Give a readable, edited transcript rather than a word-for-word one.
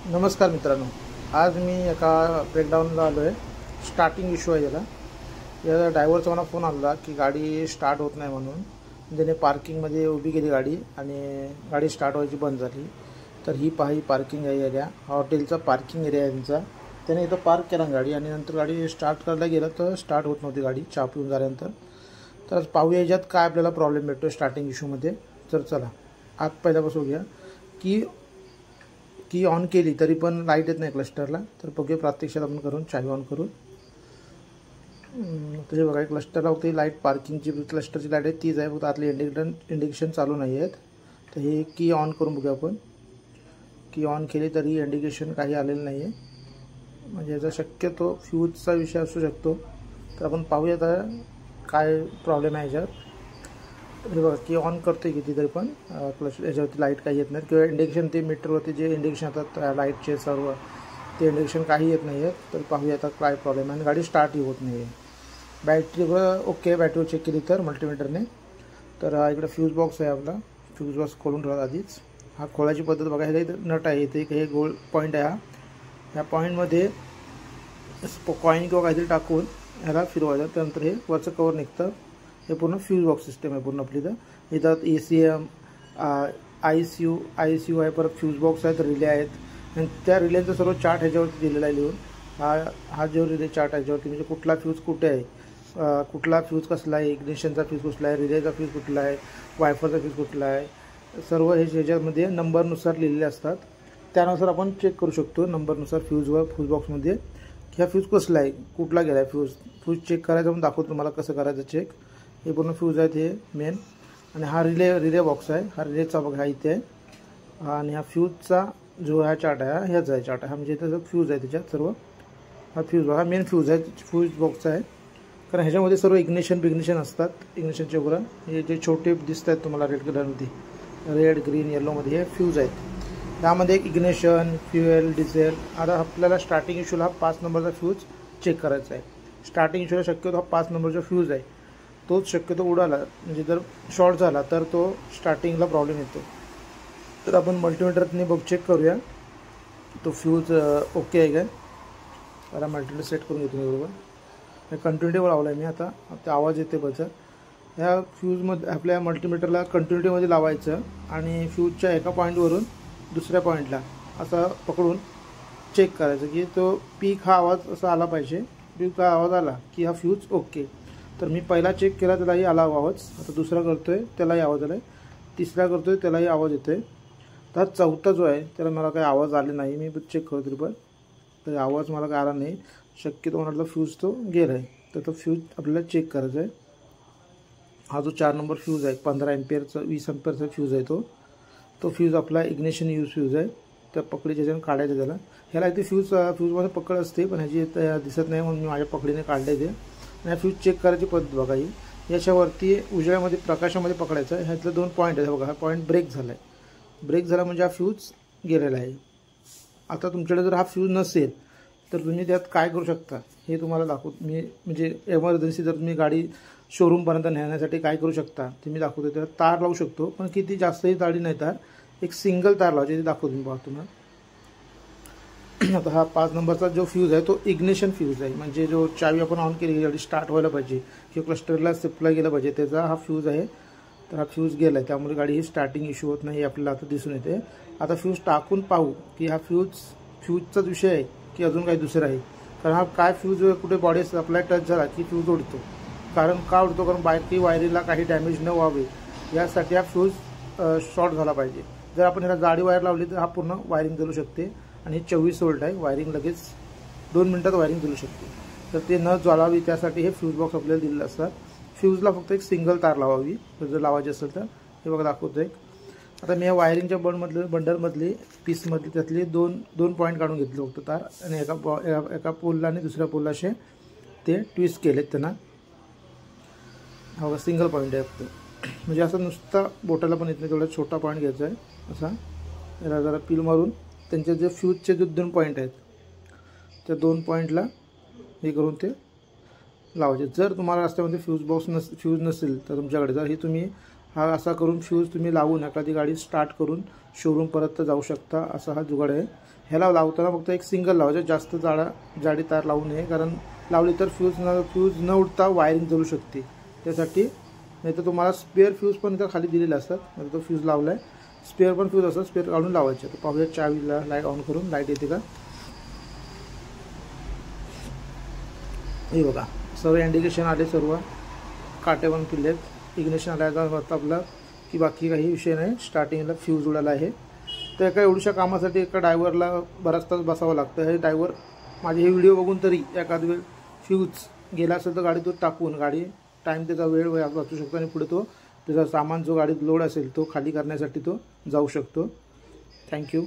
नमस्कार मित्रांनो, आज मी एका ब्रेकडाऊनला आलो आहे. स्टार्टिंग इश्यू आहे याला. या ड्रायव्हरचा मला फोन आला की गाडी स्टार्ट होत नाही म्हणून. त्याने पार्किंगमध्ये उभी केली गाडी आणि गाडी स्टार्ट व्हायची बंद झाली. तर ही पार्किंग आहे एरिया, हॉटेलचा पार्किंग एरिया आहे त्यांचा. त्याने इथं पार्क केला गाडी आणि नंतर गाडी स्टार्ट करायला गेलं तर स्टार्ट होत नव्हती गाडी चहा पिऊन झाल्यानंतर. तर पाहूया याच्यात काय आपल्याला प्रॉब्लेम भेटतो स्टार्टिंग इश्यूमध्ये. तर चला आत पहिला बसवूया. की ऑन केली तरी पण लाईट येत नाही क्लस्टरला. तर बघूया प्रत्यक्षात आपण करून चावी ऑन करून. तसे बघा क्लस्टरला होती लाईट, पार्किंगची क्लस्टरची लाईट आहे तीच आहे, फक्त आतले इंडिकेशन चालू नाही आहेत. तर हे की ऑन करून बघूया आपण. की ऑन केली तरी इंडिकेशन काही आलेलं नाही आहे, म्हणजे याचा शक्यतो फ्यूजचा विषय असू शकतो. तर आपण पाहूया आता काय प्रॉब्लेम आहे याच्यात. हे बघा की ऑन करतो आहे किती तरी पण याच्यावरती लाईट काही येत नाहीत, किंवा इंडिकेशन ते मीटरवरती जे इंडिकेशन येतात लाईटचे सर्व ते इंडिकेशन काही येत नाही आहेत. तर पाहूया आता काय प्रॉब्लेम आहे. आणि गाडी स्टार्टही होत नाही आहे. बॅटरीवर ओके, बॅटरीवर चेक केली तर मल्टीमीटरने. तर इकडे फ्यूज बॉक्स आहे आपला. फ्यूज बॉक्स खोलून ठेवला आधीच. हा खोलायची पद्धत बघा. हे नट आहे इथे, हे गोल्ड पॉईंट आहे. ह्या पॉईंटमध्ये कॉईन किंवा काहीतरी टाकून ह्याला फिरवायचं. त्यानंतर हे वरचं कवर निघतं. हे पूर्ण फ्यूज बॉक्स सिस्टम आहे पूर्ण आपली. तर इथं ACM, ICU आहे, परत फ्यूज बॉक्स आहेत, रिले आहेत. आणि त्या रिलेचा सर्व चार्ट ह्याच्यावरती दिलेला आहे लिहून. हा जो रिले चार्ट आहे ह्याच्यावरती, म्हणजे कुठला फ्यूज कुठे आहे, कुठला फ्यूज कसला आहे, इग्निशनचा फ्यूज कुठला आहे, रिलेचा फ्यूज कुठला आहे, वायफरचा फ्यूज कुठला आहे, सर्व हे ह्याच्यामध्ये नंबरनुसार लिहिलेले असतात. त्यानुसार आपण चेक करू शकतो नंबरनुसार फ्यूज बॉक्समध्ये ह्या फ्यूज कसला आहे, कुठला गेला आहे फ्यूज चेक करायचं. पण दाखवतो तुम्हाला कसं करायचं चेक. हे पूर्ण फ्यूज आहेत हे मेन. आणि हा रिले बॉक्स आहे. हा रिलेचा बघा इथे आहे. आणि हा फ्यूजचा जो हा चार्ट आहे ह्याचा आहे चार्ट आहे. हा म्हणजे इथं फ्यूज आहे त्याच्यात सर्व. हा फ्यूज हा मेन फ्यूज आहे, फ्यूज बॉक्सचा आहे. कारण ह्याच्यामध्ये सर्व इग्निशन असतात. इग्निशनचे वगैरे हे जे छोटे दिसत आहेत तुम्हाला रेड कलरमध्ये, रेड ग्रीन येलोमध्ये हे फ्यूज आहेत. त्यामध्ये इग्निशन, फ्युएल, डिझेल. आता आपल्याला स्टार्टिंग इश्यूला हा 5 नंबरचा फ्यूज चेक करायचा आहे. स्टार्टिंग इश्यूला शक्यतो हा 5 नंबरचा फ्यूज आहे, तोच शक्यतो उडाला म्हणजे जर शॉर्ट झाला तर तो स्टार्टिंगला प्रॉब्लेम येतो. तर आपण मल्टीमीटरने बघ चेक करूया तो फ्यूज ओके आहे काय. आता मल्टीमीटर सेट करून घेतो मी बरोबर. हे कंटिन्युटीवर लावला आहे मी. आता ते आवाज येते बघा. ह्या फ्यूजमध्ये आपल्या मल्टीमीटरला कंटिन्युटीमध्ये लावायचं आणि फ्यूजच्या एका पॉईंटवरून दुसऱ्या पॉईंटला असं पकडून चेक करायचं की तो पीक हा आवाज असा आला पाहिजे. पीक हा आवाज आला की हा फ्यूज ओके. तर मी पहिला चेक केला त्यालाही आला आवाज. आता दुसरा करतो आहे त्यालाही आवाज आला आहे. तिसरा करतो आहे त्यालाही आवाज येतो आहे. तर चौथा जो आहे त्याला मला काही आवाज आले नाही. मी चेक करतो पण तर आवाज मला काय आला नाही. शक्यतो म्हटलं फ्यूज तो गेला आहे. तर तो फ्यूज आपल्याला चेक करायचा आहे. हा जो 4 नंबर फ्यूज आहे 15 एम्पियरचा 20 एम्पियरचा फ्यूज आहे तो फ्यूज आपला इग्निशन यूज फ्यूज आहे. त्या पकडीच्या ह्याच्यानं काढायचं त्याला. ह्याला इथे फ्यूजमध्ये पकड असते पण ह्याची दिसत नाही म्हणून मी माझ्या पकडीने काढले ते. आणि फ्यूज चेक करायची पद्धत बघा ही. याच्यावरती उजेडामध्ये प्रकाशामध्ये पकडायचं आहे. ह्यातले 2 पॉईंट आहेत बघा. हा पॉईंट ब्रेक झाला आहे. ब्रेक झाला म्हणजे हा फ्यूज गेलेला आहे. आता तुमच्याकडे जर हा फ्यूज नसेल तर तुम्ही त्यात काय करू शकता हे तुम्हाला दाखवतो मी. म्हणजे एमर्जन्सी जर तुम्ही गाडी शोरूमपर्यंत नेण्यासाठी काय करू शकता ते मी दाखवतो. त्याला तार लावू शकतो पण किती जास्तही जाडी नाही तार, एक सिंगल तार लावायची ते दाखवतो मी पाहतो ना. आता हा 5 नंबरचा जो फ्यूज आहे तो इग्निशन फ्यूज आहे. म्हणजे जो चावी आपण ऑन केली गाडी स्टार्ट व्हायला पाहिजे किंवा क्लस्टरला सप्लाय गेला पाहिजे त्याचा हा फ्यूज आहे. तर हा फ्यूज गेला आहे त्यामुळे गाडी ही स्टार्टिंग इश्यू होत नाही आपल्याला आता दिसून येते. आता फ्यूज टाकून पाहू की हा फ्यूजचाच विषय आहे की अजून काही दुसरं आहे. कारण हा काय फ्यूज कुठे बॉडी सप्लाय टच झाला की फ्यूज उडतो. कारण का उडतो, कारण बाकी वायरीला काही डॅमेज न व्हावे यासाठी हा फ्यूज शॉर्ट झाला पाहिजे. जर आपण ह्याला जाडी वायर लावली तर हा पूर्ण वायरिंग चालू शकते. आणि 24 व्होल्ट आहे वायरिंग, लगेच 2 मिनिटात वायरिंग चालू शकते. तर ते न ज्वालावी त्यासाठी हे फ्यूज बॉक्स आपल्याला दिलेले असतात. फ्यूजला फक्त एक सिंगल तार लावावी जर लावायची असेल तर. हे बघा दाखवतो एक. आता मी या वायरिंगच्या बंडलमधली पीसमधली त्यातले दोन पॉईंट काढून घेतले फक्त तार. आणि एका पोलला आणि दुसऱ्या पोलला असे ते ट्विस्ट केलेत त्यांना. हा बघा सिंगल पॉईंट आहे फक्त. म्हणजे असं नुसता बोटाला पण येत नाही तेवढा छोटा पॉईंट घ्यायचा आहे असा. याला जरा पील मारून त्यांचे जे फ्यूजचे जे 2 पॉईंट आहेत त्या 2 पॉईंटला हे करून ते लावायचे. जर तुम्हाला रस्त्यामध्ये फ्यूज नसेल तर तुमच्याकडे जर हे तुम्ही हा असा करून फ्यूज तुम्ही लावून एखादी गाडी स्टार्ट करून शोरूम परत जाऊ शकता असा हा जुगाड आहे। ह्याला लावताना फक्त एक सिंगल लावायचं, जास्त जाडी तार लावू नये, कारण लावली तर फ्यूज न उडता वायरिंग जळू शकते। त्यासाठी नाही तर तुम्हाला स्पेअर फ्यूज पण इथं खाली दिलेले असतात, म्हणजे तो फ्यूज लावला आहे, स्पेअर पण फ्यूज असतात, स्पेअर काढून लावायचे। तर पाहूया चावीला लाईट ऑन करून लाईट येते का। हे बघा सर्व इंडिकेशन आले, सर्व काटे पण फिरलेत, इग्निशन आल्याचा अर्थ आपला की बाकी काही विषय नाही, स्टार्टिंगला फ्यूज उडाला आहे। तर एका एवढ्याशा कामासाठी एका ड्रायव्हरला बराच तास बसावं लागतं। हे ड्रायव्हर माझे हे व्हिडिओ बघून तरी एखाद वेळ फ्यूज गेला असेल तर गाडी तो टाकून गाडी टाईम त्याचा वेळ वाचू शकतो आणि पुढे तो त्याचा सामान जो गाडीत लोड असेल तो खाली करण्यासाठी तो जाऊ शकतो। थँक्यू।